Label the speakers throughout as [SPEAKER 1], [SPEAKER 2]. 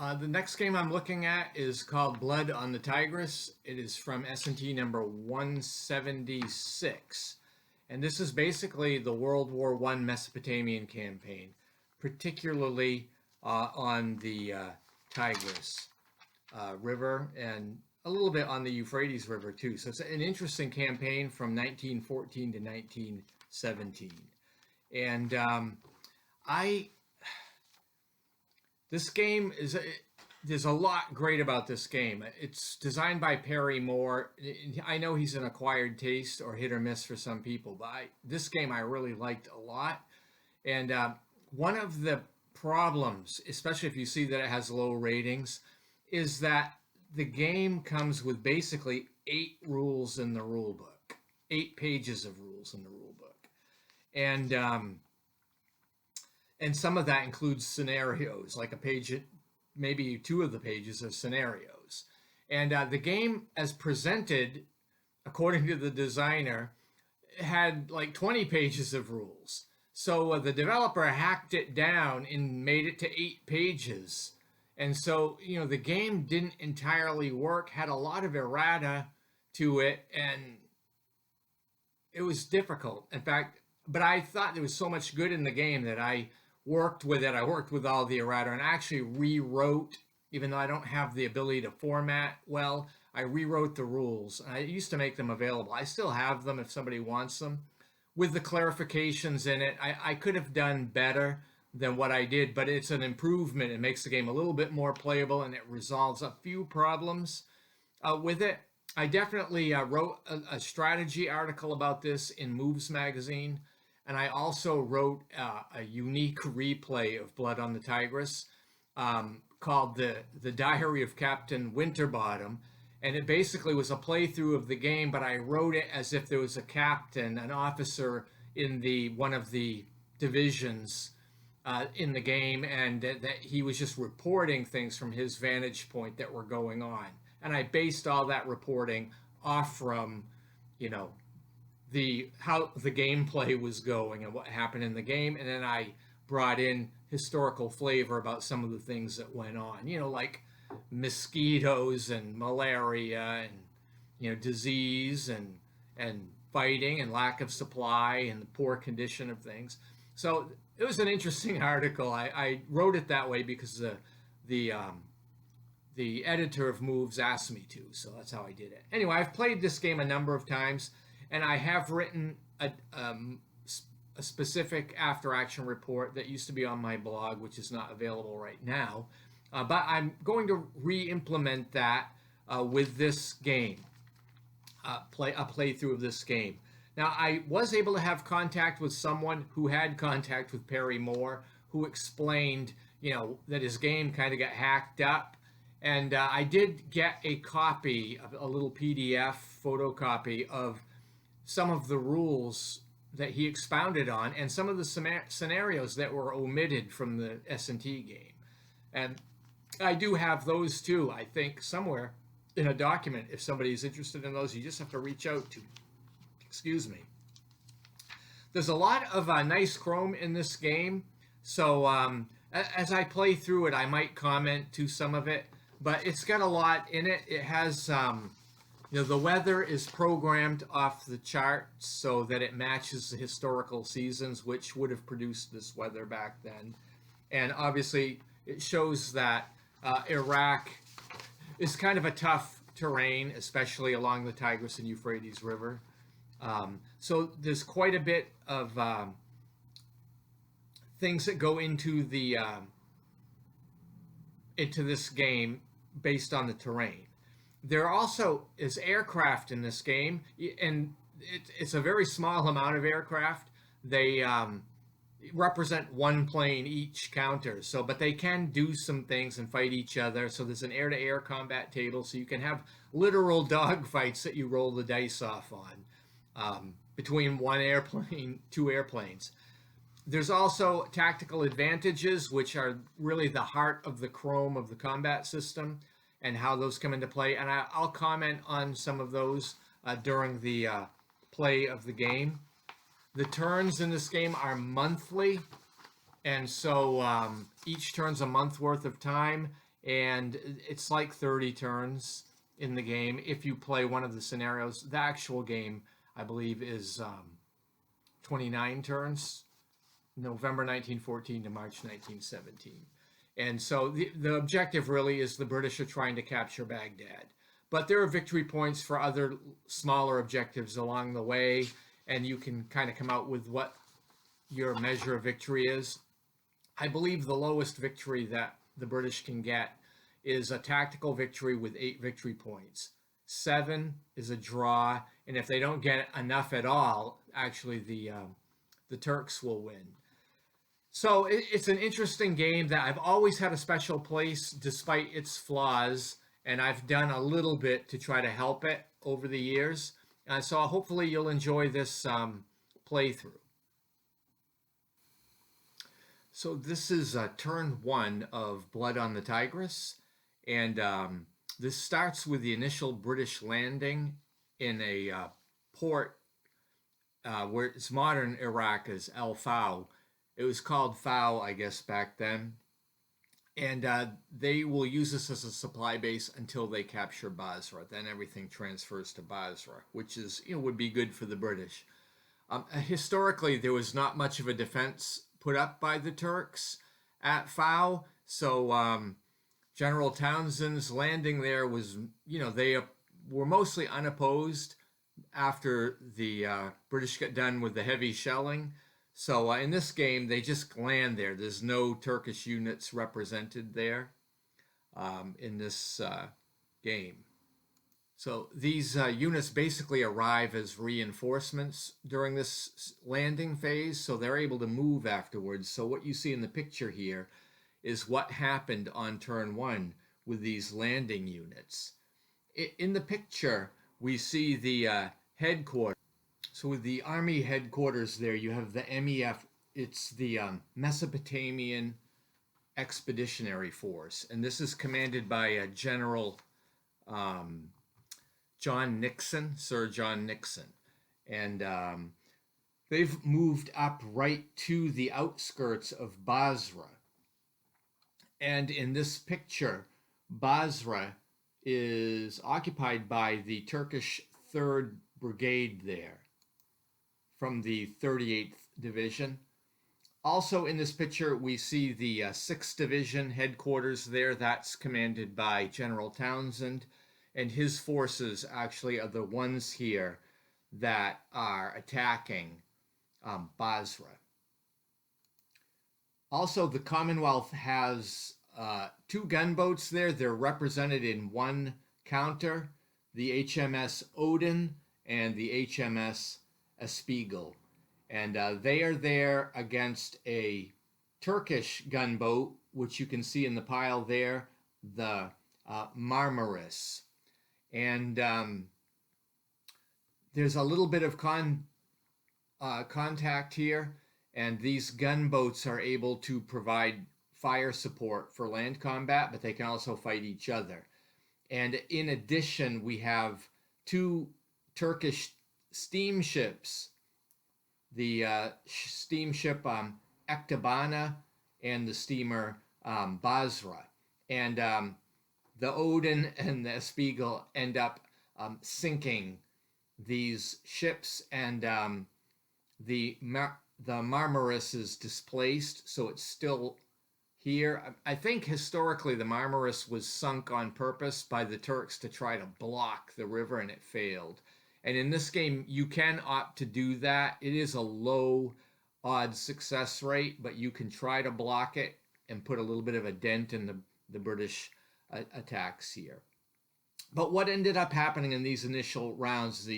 [SPEAKER 1] The next game I'm looking at is called Blood on the Tigris. It is from S&T number 176. And this is basically the World War I Mesopotamian campaign, particularly on the Tigris River and a little bit on the Euphrates River too. So it's an interesting campaign from 1914 to 1917. And I this game is there's a lot great about this game. It's designed by Perry Moore. I know he's an acquired taste or hit or miss for some people, but this game I really liked a lot. And one of the problems, especially if you see that it has low ratings, is that the game comes with basically 8 rules in the rule book, 8 pages of rules in the rule book, and some of that includes scenarios, like a page, maybe 2 of the pages are scenarios. And the game, as presented, according to the designer, had like 20 pages of rules. So the developer hacked it down and made it to 8 pages. And so, the game didn't entirely work, had a lot of errata to it, and it was difficult. In fact, but I thought there was so much good in the game that I worked with it. I worked with all the errata and actually rewrote, even though I don't have the ability to format well, I rewrote the rules. And I used to make them available. I still have them if somebody wants them. With the clarifications in it, I could have done better than what I did, but it's an improvement. It makes the game a little bit more playable, and it resolves a few problems with it. I definitely wrote a strategy article about this in Moves magazine, and I also wrote a unique replay of Blood on the Tigris called the Diary of Captain Winterbottom. And it basically was a playthrough of the game, but I wrote it as if there was a captain, an officer in one of the divisions in the game, and that he was just reporting things from his vantage point that were going on. And I based all that reporting off from, how the gameplay was going and what happened in the game, and then I brought in historical flavor about some of the things that went on, like mosquitoes and malaria and disease and fighting and lack of supply and the poor condition of things. So it was an interesting article. I wrote it that way because the editor of Moves asked me to, so that's how I did it. Anyway, I've played this game a number of times, and I have written a specific after-action report that used to be on my blog, which is not available right now. But I'm going to re-implement that with this game, a playthrough of this game. Now, I was able to have contact with someone who had contact with Perry Moore, who explained, that his game kind of got hacked up. And I did get a copy, a little PDF photocopy of some of the rules that he expounded on and some of the scenarios that were omitted from the S&T game. And I do have those too, I think, somewhere in a document. If somebody's interested in those, you just have to reach out to me. Excuse me. There's a lot of nice chrome in this game, so as I play through it, I might comment to some of it, but it's got a lot in it. It has, the weather is programmed off the charts so that it matches the historical seasons, which would have produced this weather back then. And obviously, it shows that Iraq is kind of a tough terrain, especially along the Tigris and Euphrates River. So there's quite a bit of things that go into into this game based on the terrain. There also is aircraft in this game, and it's a very small amount of aircraft. They represent 1 plane each counter, but they can do some things and fight each other. So there's an air-to-air combat table, so you can have literal dogfights that you roll the dice off on. Between 1 airplane, 2 airplanes. There's also tactical advantages, which are really the heart of the chrome of the combat system and how those come into play. And I'll comment on some of those during the play of the game. The turns in this game are monthly, and so each turn's a month worth of time. and it's like 30 turns in the game if you play one of the scenarios. The actual game, I believe, is 29 turns, November 1914 to March 1917. And so the objective really is the British are trying to capture Baghdad. But there are victory points for other smaller objectives along the way, and you can kind of come out with what your measure of victory is. I believe the lowest victory that the British can get is a tactical victory with 8 victory points. 7 is a draw, and if they don't get enough at all, actually the Turks will win. So it's an interesting game that I've always had a special place despite its flaws, and I've done a little bit to try to help it over the years. So hopefully you'll enjoy this playthrough. So this is turn 1 of Blood on the Tigris, and this starts with the initial British landing in a port where it's modern Iraq as El Fau. It was called Fau, I guess, back then. And they will use this as a supply base until they capture Basra. Then everything transfers to Basra, which is, would be good for the British. Historically, there was not much of a defense put up by the Turks at Fau. So General Townsend's landing there was, they were mostly unopposed after the British got done with the heavy shelling. So in this game, they just land there. There's no Turkish units represented there in this game. So these units basically arrive as reinforcements during this landing phase, so they're able to move afterwards. So what you see in the picture here is what happened on turn 1 with these landing units. In the picture, we see the headquarters. So with the army headquarters there, you have the MEF. It's the Mesopotamian Expeditionary Force, and this is commanded by General John Nixon, Sir John Nixon. And they've moved up right to the outskirts of Basra. And in this picture, Basra is occupied by the Turkish 3rd Brigade there from the 38th Division. Also in this picture, we see the 6th Division headquarters there. That's commanded by General Townsend, and his forces actually are the ones here that are attacking Basra. Also, the Commonwealth has 2 gunboats there. They're represented in one counter, the HMS Odin and the HMS Espiegel. And they are there against a Turkish gunboat, which you can see in the pile there, the Marmaris. And there's a little bit of contact here, and these gunboats are able to provide fire support for land combat, but they can also fight each other. And in addition, we have 2 Turkish steamships, the steamship Ektabana and the steamer Basra. And the Odin and the Spiegel end up sinking these ships, and the Marmaris is displaced, so it's still here. I think historically the Marmaris was sunk on purpose by the Turks to try to block the river, and it failed. And in this game, you can opt to do that. It is a low odds success rate, but you can try to block it and put a little bit of a dent in the British attacks here. But what ended up happening in these initial rounds,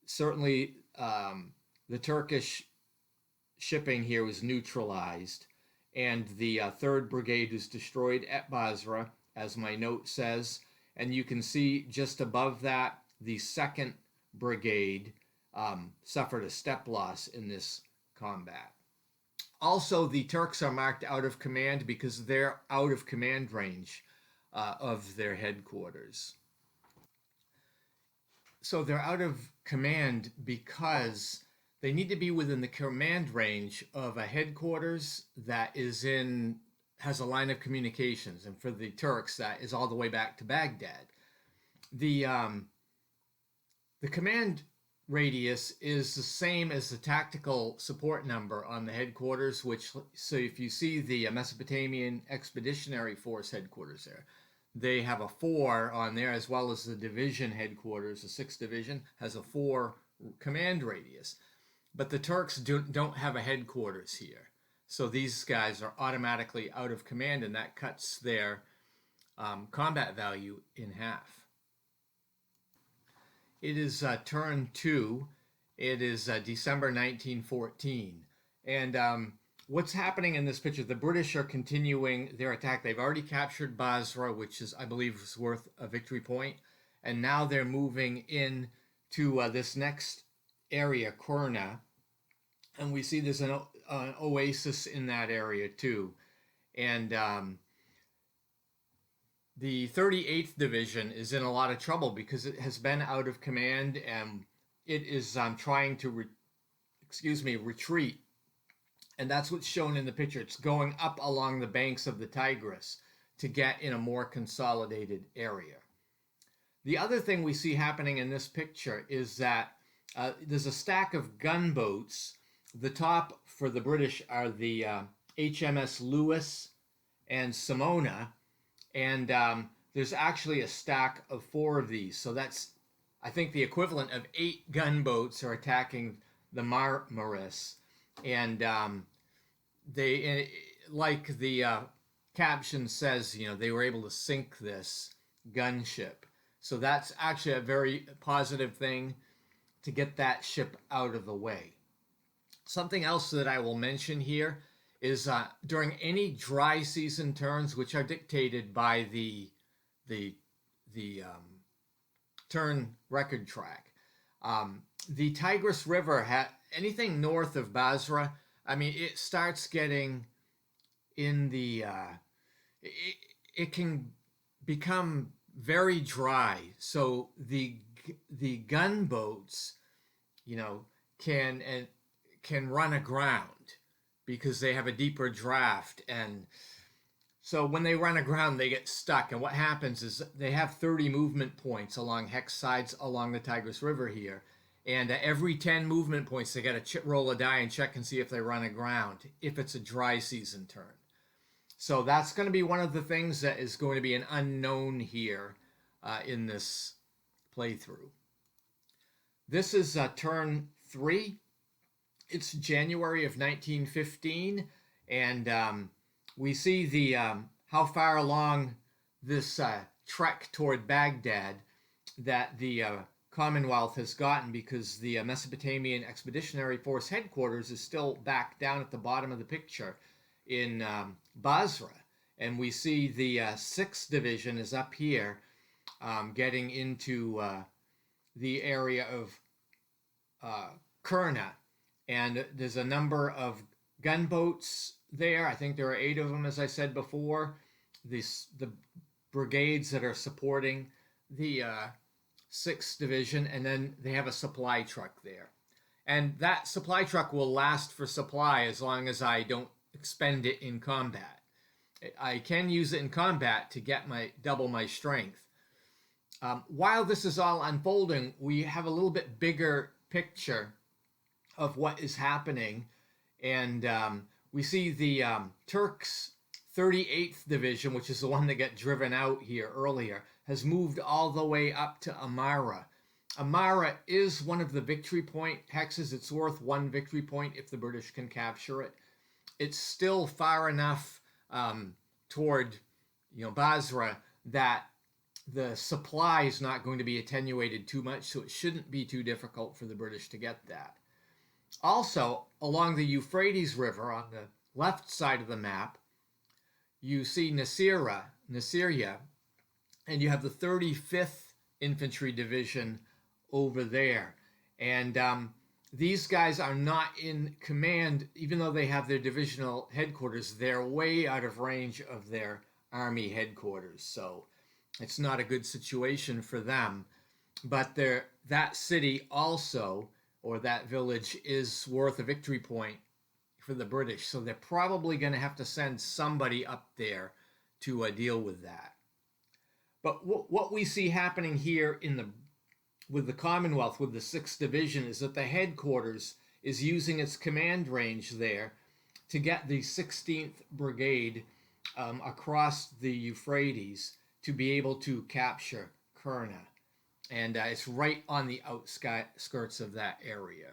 [SPEAKER 1] certainly the Turkish shipping here was neutralized, and the 3rd Brigade was destroyed at Basra, as my note says. And you can see just above that, the 2nd Brigade suffered a step loss in this combat. Also, the Turks are marked out of command because they're out of command range of their headquarters. So they're out of command because they need to be within the command range of a headquarters that is in has a line of communications, and for the Turks, that is all the way back to Baghdad. The the command radius is the same as the tactical support number on the headquarters, which, so if you see the Mesopotamian Expeditionary Force headquarters there, they have a 4 on there, as well as the division headquarters. The 6th Division has a 4 command radius. But the Turks don't have a headquarters here. So these guys are automatically out of command, and that cuts their combat value in half. It is turn 2. It is December 1914. And what's happening in this picture, the British are continuing their attack. They've already captured Basra, which is, I believe, is worth a victory point. And now they're moving in to this next area, Kurna. And we see there's an oasis in that area too. And the 38th Division is in a lot of trouble because it has been out of command, and it is trying to retreat. And that's what's shown in the picture. It's going up along the banks of the Tigris to get in a more consolidated area. The other thing we see happening in this picture is that there's a stack of gunboats. The top for the British are the HMS Lewis and Simona, and there's actually a stack of 4 of these. So that's, I think, the equivalent of 8 gunboats are attacking the Marmaris. And they, like the caption says, they were able to sink this gunship. So that's actually a very positive thing to get that ship out of the way. Something else that I will mention here is during any dry season turns, which are dictated by the turn record track, the Tigris River, anything north of Basra, I mean, it starts getting in the, it can become very dry. So the gunboats, can run aground because they have a deeper draft. And so when they run aground, they get stuck. And what happens is they have 30 movement points along hex sides along the Tigris River here. And every 10 movement points, they got to roll a die and check and see if they run aground, if it's a dry season turn. So that's going to be one of the things that is going to be an unknown here in this playthrough. This is turn 3. It's January of 1915, and we see the how far along this trek toward Baghdad that the Commonwealth has gotten, because the Mesopotamian Expeditionary Force headquarters is still back down at the bottom of the picture in Basra. And we see the 6th Division is up here getting into the area of Kurna. And there's a number of gunboats there. I think there are 8 of them, as I said before. The brigades that are supporting the 6th Division, and then they have a supply truck there. And that supply truck will last for supply as long as I don't expend it in combat. I can use it in combat to get double my strength. While this is all unfolding, we have a little bit bigger picture of what is happening, and we see the Turks' 38th Division, which is the one that got driven out here earlier, has moved all the way up to Amara. Amara is one of the victory point hexes. It's worth 1 victory point if the British can capture it. It's still far enough toward Basra that the supply is not going to be attenuated too much, so it shouldn't be too difficult for the British to get that. Also, along the Euphrates River on the left side of the map, you see Nasiriyah, and you have the 35th Infantry Division over there. And these guys are not in command, even though they have their divisional headquarters. They're way out of range of their army headquarters, so it's not a good situation for them. But that city also, or that village, is worth a victory point for the British. So they're probably going to have to send somebody up there to deal with that. But what we see happening here with the Commonwealth, with the 6th Division, is that the headquarters is using its command range there to get the 16th Brigade across the Euphrates to be able to capture Kurna. And it's right on the outskirts of that area.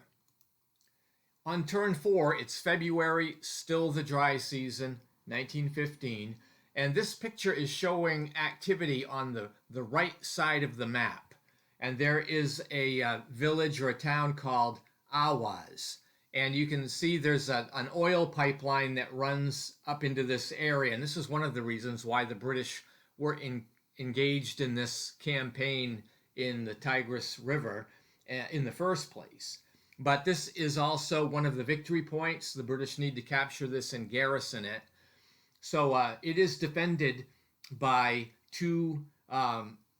[SPEAKER 1] On turn 4, it's February, still the dry season, 1915. And this picture is showing activity on the right side of the map. And there is a village or a town called Awaz. And you can see there's an oil pipeline that runs up into this area. And this is one of the reasons why the British were engaged in this campaign in the Tigris River in the first place. But this is also one of the victory points. The British need to capture this and garrison it. So it is defended by 2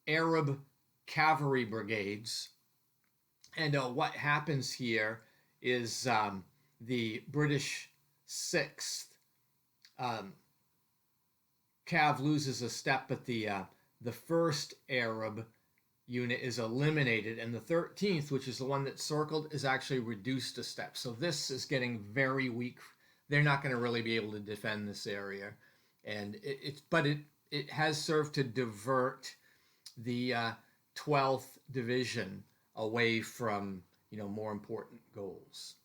[SPEAKER 1] Arab cavalry brigades. And what happens here is the British 6th Cav loses a step, but the 1st Arab unit is eliminated, and the 13th, which is the one that's circled, is actually reduced a step. So this is getting very weak. They're not going to really be able to defend this area, and it has served to divert the 12th Division away from more important goals.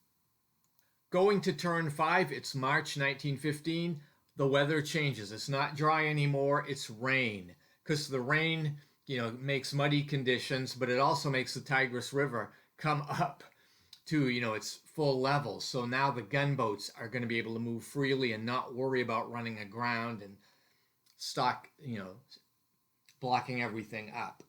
[SPEAKER 1] Going to turn 5, it's March 1915. The weather changes. It's not dry anymore. It's rain, because the rain makes muddy conditions, but it also makes the Tigris River come up to its full level. So now the gunboats are going to be able to move freely and not worry about running aground and blocking everything up.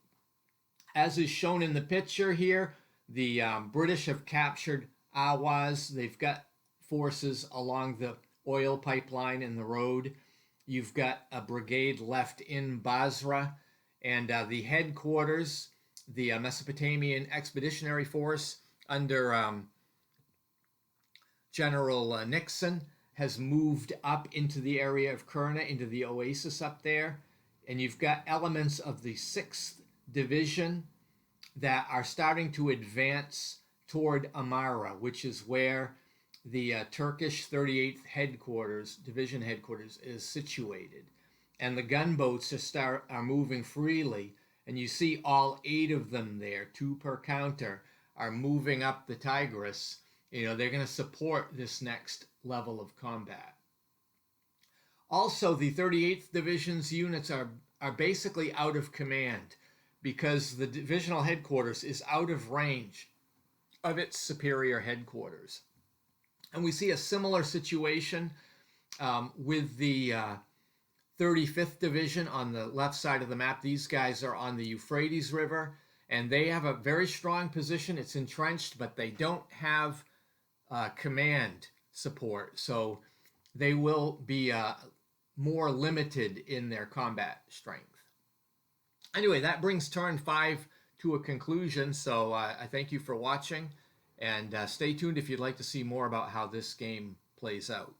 [SPEAKER 1] As is shown in the picture here, the British have captured Awaz. They've got forces along the oil pipeline and the road. You've got a brigade left in Basra, and the headquarters, the Mesopotamian Expeditionary Force under General Nixon, has moved up into the area of Kurna, into the oasis up there. And you've got elements of the 6th Division that are starting to advance toward Amara, which is where the Turkish 38th Division headquarters is situated. And the gunboats are moving freely, and you see all 8 of them there, 2 per counter, are moving up the Tigris. They're going to support this next level of combat. Also, the 38th Division's units are basically out of command because the divisional headquarters is out of range of its superior headquarters. And we see a similar situation with the 35th Division on the left side of the map. These guys are on the Euphrates River, and they have a very strong position. It's entrenched, but they don't have command support, so they will be more limited in their combat strength. Anyway, that brings turn 5 to a conclusion, so I thank you for watching, and stay tuned if you'd like to see more about how this game plays out.